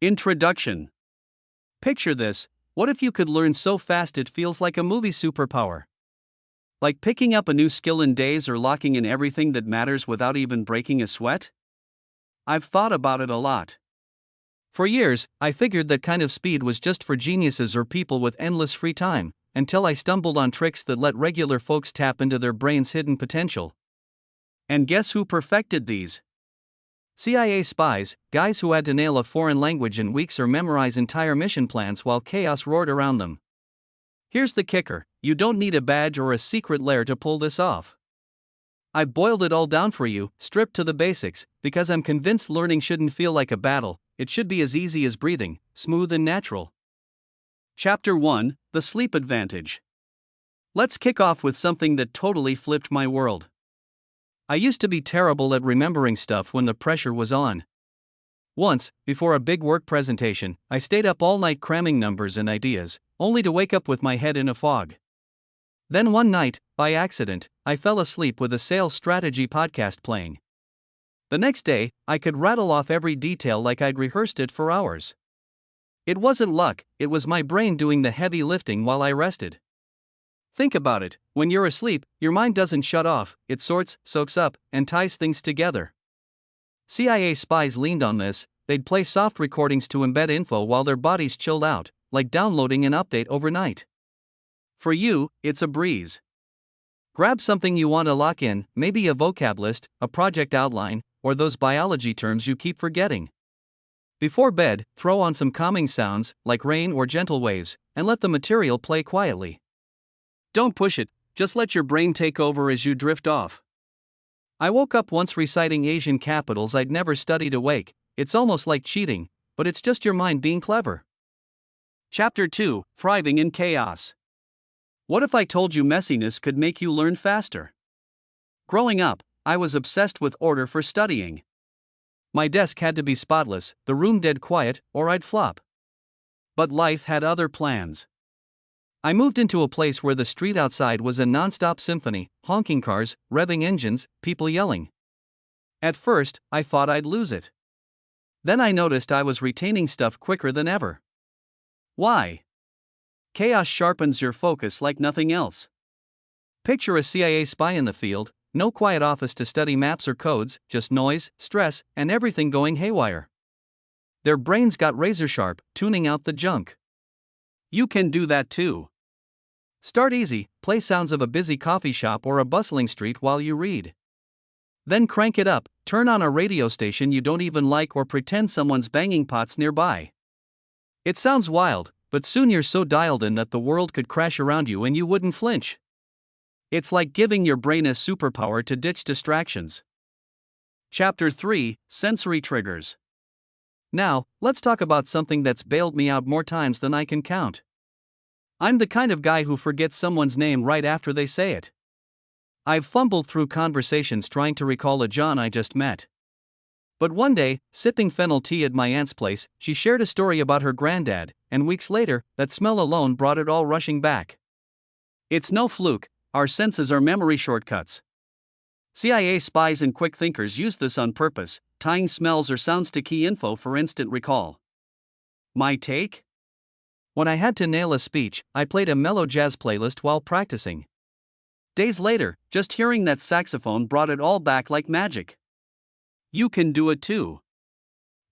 Introduction. Picture this: what if you could learn so fast it feels like a movie superpower? Like picking up a new skill in days or locking in everything that matters without even breaking a sweat? I've thought about it a lot. For years, I figured that kind of speed was just for geniuses or people with endless free time, until I stumbled on tricks that let regular folks tap into their brain's hidden potential. And guess who perfected these? CIA spies, guys who had to nail a foreign language in weeks or memorize entire mission plans while chaos roared around them. Here's the kicker: you don't need a badge or a secret lair to pull this off. I've boiled it all down for you, stripped to the basics, because I'm convinced learning shouldn't feel like a battle. It should be as easy as breathing, smooth and natural. Chapter 1: The Sleep Advantage. Let's kick off with something that totally flipped my world. I used to be terrible at remembering stuff when the pressure was on. Once, before a big work presentation, I stayed up all night cramming numbers and ideas, only to wake up with my head in a fog. Then one night, by accident, I fell asleep with a sales strategy podcast playing. The next day, I could rattle off every detail like I'd rehearsed it for hours. It wasn't luck, it was my brain doing the heavy lifting while I rested. Think about it: when you're asleep, your mind doesn't shut off, it sorts, soaks up, and ties things together. CIA spies leaned on this. They'd play soft recordings to embed info while their bodies chilled out, like downloading an update overnight. For you, it's a breeze. Grab something you want to lock in, maybe a vocab list, a project outline, or those biology terms you keep forgetting. Before bed, throw on some calming sounds, like rain or gentle waves, and let the material play quietly. Don't push it, just let your brain take over as you drift off. I woke up once reciting Asian capitals I'd never studied awake. It's almost like cheating, but it's just your mind being clever. Chapter 2: Thriving in Chaos. What if I told you messiness could make you learn faster? Growing up, I was obsessed with order for studying. My desk had to be spotless, the room dead quiet, or I'd flop. But life had other plans. I moved into a place where the street outside was a non-stop symphony: honking cars, revving engines, people yelling. At first, I thought I'd lose it. Then I noticed I was retaining stuff quicker than ever. Why? Chaos sharpens your focus like nothing else. Picture a CIA spy in the field: no quiet office to study maps or codes, just noise, stress, and everything going haywire. Their brains got razor sharp, tuning out the junk. You can do that too. Start easy: play sounds of a busy coffee shop or a bustling street while you read. Then crank it up: turn on a radio station you don't even like or pretend someone's banging pots nearby. It sounds wild, but soon you're so dialed in that the world could crash around you and you wouldn't flinch. It's like giving your brain a superpower to ditch distractions. Chapter 3: Sensory Triggers. Now, let's talk about something that's bailed me out more times than I can count. I'm the kind of guy who forgets someone's name right after they say it. I've fumbled through conversations trying to recall a John I just met. But one day, sipping fennel tea at my aunt's place, she shared a story about her granddad, and weeks later, that smell alone brought it all rushing back. It's no fluke: our senses are memory shortcuts. CIA spies and quick thinkers use this on purpose, tying smells or sounds to key info for instant recall. My take? When I had to nail a speech, I played a mellow jazz playlist while practicing. Days later, just hearing that saxophone brought it all back like magic. You can do it too.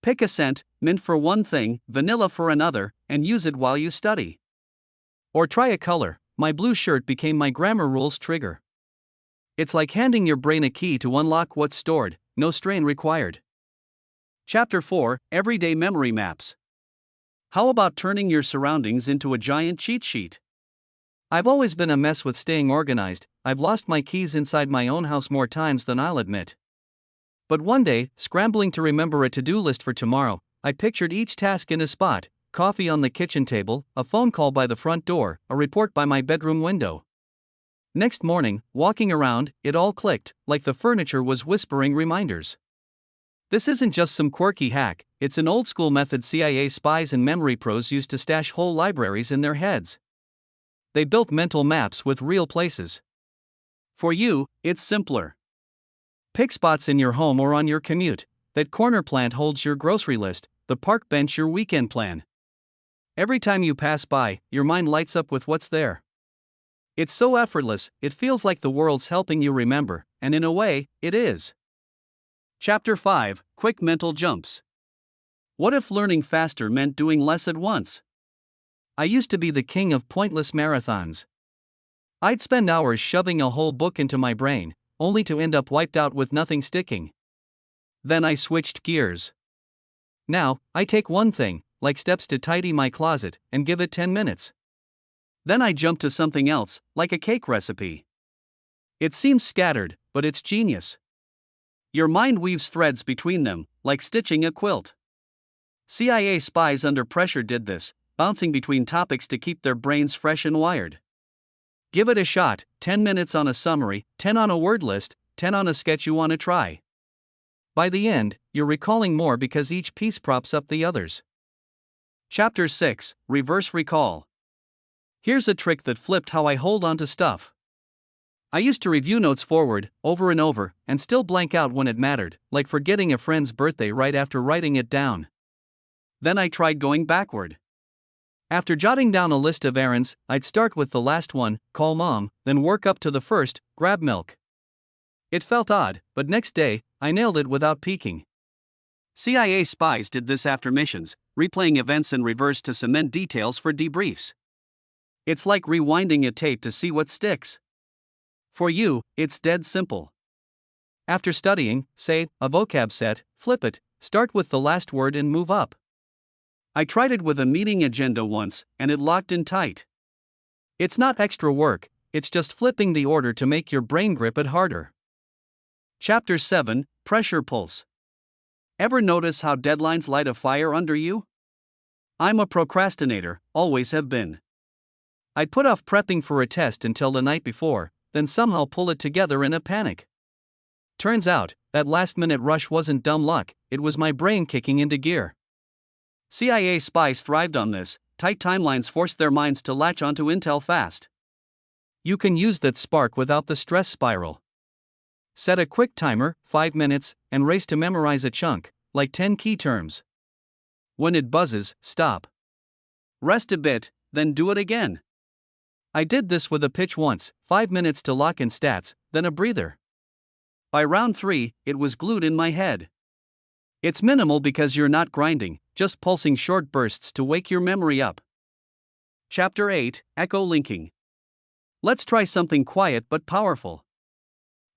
Pick a scent: mint for one thing, vanilla for another, and use it while you study. Or try a color: my blue shirt became my grammar rules trigger. It's like handing your brain a key to unlock what's stored, no strain required. Chapter 4: Everyday Memory Maps. How about turning your surroundings into a giant cheat sheet? I've always been a mess with staying organized. I've lost my keys inside my own house more times than I'll admit. But one day, scrambling to remember a to-do list for tomorrow, I pictured each task in a spot: coffee on the kitchen table, a phone call by the front door, a report by my bedroom window. Next morning, walking around, it all clicked, like the furniture was whispering reminders. This isn't just some quirky hack, it's an old-school method CIA spies and memory pros used to stash whole libraries in their heads. They built mental maps with real places. For you, it's simpler. Pick spots in your home or on your commute. That corner plant holds your grocery list, the park bench your weekend plan. Every time you pass by, your mind lights up with what's there. It's so effortless, it feels like the world's helping you remember, and in a way, it is. Chapter 5: Quick Mental Jumps. What if learning faster meant doing less at once? I used to be the king of pointless marathons. I'd spend hours shoving a whole book into my brain, only to end up wiped out with nothing sticking. Then I switched gears. Now, I take one thing, like steps to tidy my closet, and give it 10 minutes. Then I jump to something else, like a cake recipe. It seems scattered, but it's genius. Your mind weaves threads between them, like stitching a quilt. CIA spies under pressure did this, bouncing between topics to keep their brains fresh and wired. Give it a shot: 10 minutes on a summary, 10 on a word list, 10 on a sketch you want to try. By the end, you're recalling more because each piece props up the others. Chapter 6: Reverse Recall. Here's a trick that flipped how I hold on to stuff. I used to review notes forward, over and over, and still blank out when it mattered, like forgetting a friend's birthday right after writing it down. Then I tried going backward. After jotting down a list of errands, I'd start with the last one, call mom, then work up to the first, grab milk. It felt odd, but next day, I nailed it without peeking. CIA spies did this after missions, replaying events in reverse to cement details for debriefs. It's like rewinding a tape to see what sticks. For you, it's dead simple. After studying, say, a vocab set, flip it, start with the last word and move up. I tried it with a meeting agenda once, and it locked in tight. It's not extra work, it's just flipping the order to make your brain grip it harder. Chapter 7: Pressure Pulse. Ever notice how deadlines light a fire under you? I'm a procrastinator, always have been. I'd put off prepping for a test until the night before, then somehow pull it together in a panic. Turns out, that last-minute rush wasn't dumb luck, it was my brain kicking into gear. CIA spies thrived on this. Tight timelines forced their minds to latch onto intel fast. You can use that spark without the stress spiral. Set a quick timer, 5 minutes, and race to memorize a chunk, like 10 key terms. When it buzzes, stop. Rest a bit, then do it again. I did this with a pitch once, 5 minutes to lock in stats, then a breather. By round 3, it was glued in my head. It's minimal because you're not grinding, just pulsing short bursts to wake your memory up. Chapter 8: Echo Linking. Let's try something quiet but powerful.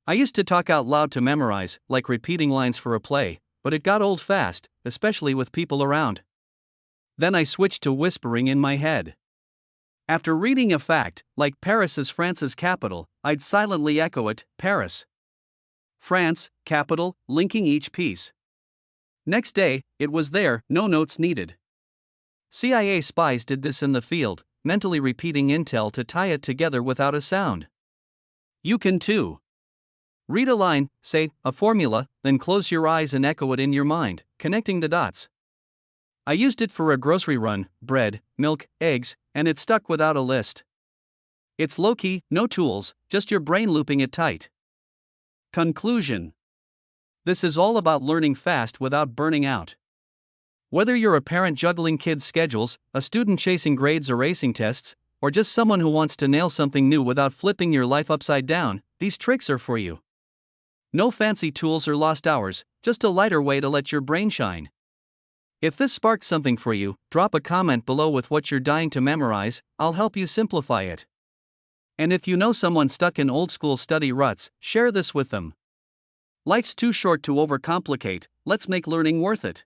I used to talk out loud to memorize, like repeating lines for a play, but it got old fast, especially with people around. Then I switched to whispering in my head. After reading a fact, like Paris is France's capital, I'd silently echo it: Paris. France, capital, linking each piece. Next day, it was there, no notes needed. CIA spies did this in the field, mentally repeating intel to tie it together without a sound. You can too. Read a line, say, a formula, then close your eyes and echo it in your mind, connecting the dots. I used it for a grocery run: bread, milk, eggs, and it stuck without a list. It's low-key, no tools, just your brain looping it tight. Conclusion. This is all about learning fast without burning out. Whether you're a parent juggling kids' schedules, a student chasing grades or acing tests, or just someone who wants to nail something new without flipping your life upside down, these tricks are for you. No fancy tools or lost hours, just a lighter way to let your brain shine. If this sparked something for you, drop a comment below with what you're dying to memorize. I'll help you simplify it. And if you know someone stuck in old-school study ruts, share this with them. Life's too short to overcomplicate, let's make learning worth it.